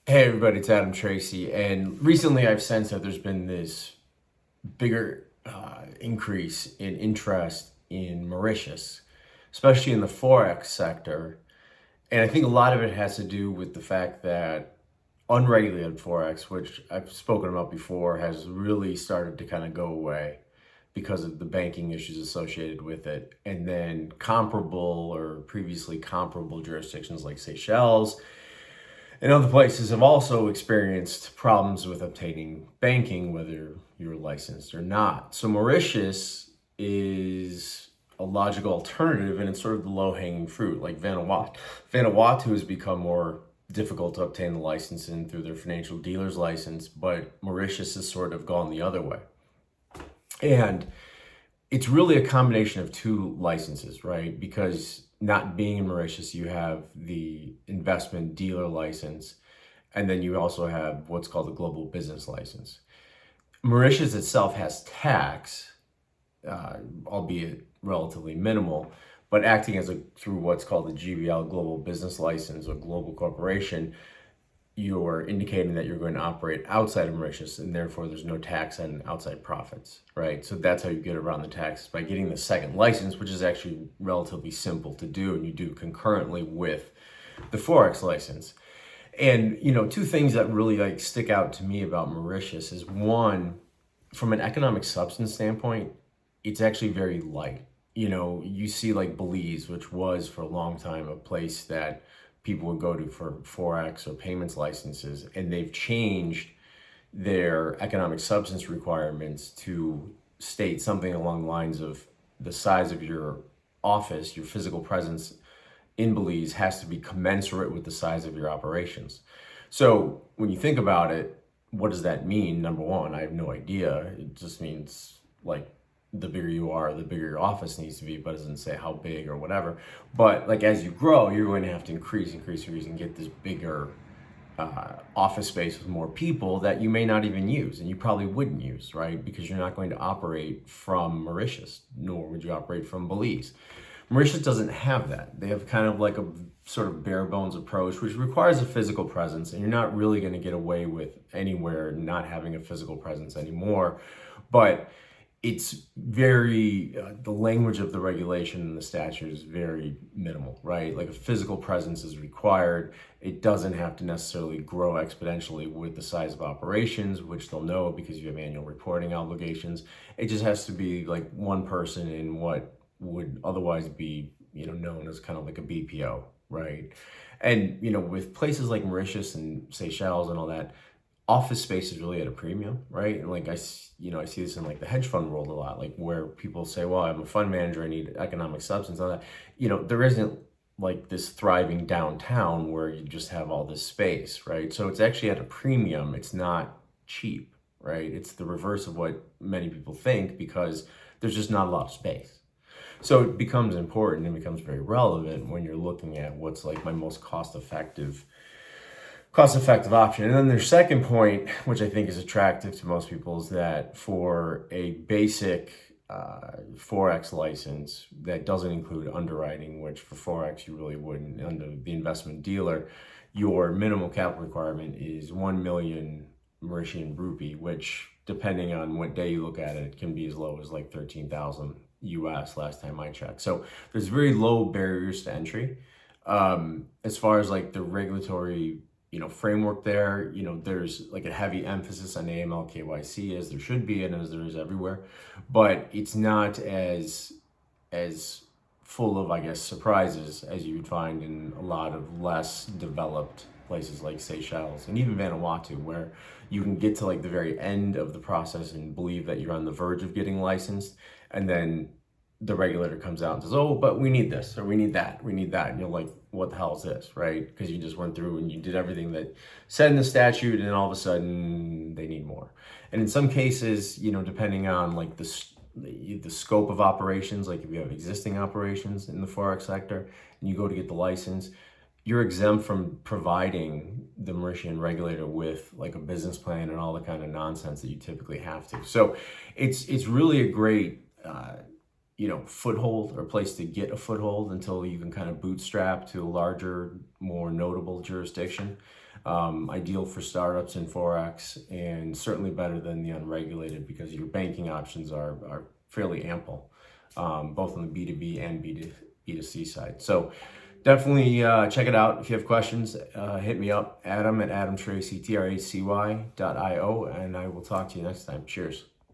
Hey everybody, it's Tracy, and recently I've sensed that there's been this bigger increase in interest in Mauritius, especially in the Forex sector. And I think a lot of it has to do with the fact that unregulated Forex, which I've spoken about before, has really started to kind of go away because of the banking issues associated with it. And then comparable or previously comparable jurisdictions like Seychelles and other places have also experienced problems with obtaining banking, whether you're licensed or not. So Mauritius is a logical alternative, and it's sort of the low-hanging fruit. Like Vanuatu has become more difficult to obtain the license in through their financial dealer's license, but Mauritius has sort of gone the other way. And it's really a combination of two licenses, right? Because not being in Mauritius, you have the investment dealer license, and then you also have what's called the global business license. Mauritius itself has tax, albeit relatively minimal, but acting as through what's called the GBL, global business license or global corporation, you're indicating that you're going to operate outside of Mauritius, and therefore there's no tax on outside profits, right? So that's how you get around the taxes, by getting the second license, which is actually relatively simple to do, and you do concurrently with the Forex license. And, two things that really stick out to me about Mauritius is, one, from an economic substance standpoint, it's actually very light. You see like Belize, which was for a long time a place that people would go to for Forex or payments licenses, and they've changed their economic substance requirements to state something along the lines of the size of your office, your physical presence in Belize has to be commensurate with the size of your operations. So when you think about it, what does that mean? Number one, I have no idea. It just means like the bigger you are, the bigger your office needs to be, but it doesn't say how big or whatever. But as you grow, you're going to have to increase and get this bigger office space with more people that you may not even use, and you probably wouldn't use, right? Because you're not going to operate from Mauritius, nor would you operate from Belize. Mauritius doesn't have that. They have kind of like a sort of bare bones approach, which requires a physical presence, and you're not really going to get away with anywhere not having a physical presence anymore. But it's very, the language of the regulation and the statute is very minimal, right? Like a physical presence is required. It doesn't have to necessarily grow exponentially with the size of operations, which they'll know because you have annual reporting obligations. It just has to be like one person in what would otherwise be, known as kind of like a BPO, right? And, with places like Mauritius and Seychelles and all that, office space is really at a premium, right? And I see this in like the hedge fund world a lot, like where people say, well, I'm a fund manager, I need economic substance, all that. There isn't like this thriving downtown where you just have all this space, right? So it's actually at a premium. It's not cheap, right? It's the reverse of what many people think, because there's just not a lot of space. So it becomes important and becomes very relevant when you're looking at what's like my most cost-effective option. And then their second point, which I think is attractive to most people, is that for a basic Forex license that doesn't include underwriting, which for Forex you really wouldn't, under the investment dealer, your minimal capital requirement is 1 million Mauritian rupee, which depending on what day you look at it, can be as low as like 13,000 US last time I checked. So there's very low barriers to entry. As far as like the regulatory framework there, there's like a heavy emphasis on AML KYC, as there should be and as there is everywhere, but it's not as full of, I guess, surprises as you would find in a lot of less developed places like Seychelles and even Vanuatu, where you can get to like the very end of the process and believe that you're on the verge of getting licensed, and then the regulator comes out and says, oh, but we need this, or we need that. And you're like, what the hell is this, right? Because you just went through and you did everything that said in the statute, and then all of a sudden they need more. And in some cases, depending on like the scope of operations, like if you have existing operations in the Forex sector and you go to get the license, you're exempt from providing the Mauritian regulator with like a business plan and all the kind of nonsense that you typically have to. So it's really a great foothold or place to get a foothold until you can kind of bootstrap to a larger, more notable jurisdiction. Ideal for startups in Forex, and certainly better than the unregulated because your banking options are fairly ample, both on the B2B and B2C side. So definitely check it out. If you have questions, hit me up, Adam at adamtracy, TRACY.io, and I will talk to you next time. Cheers.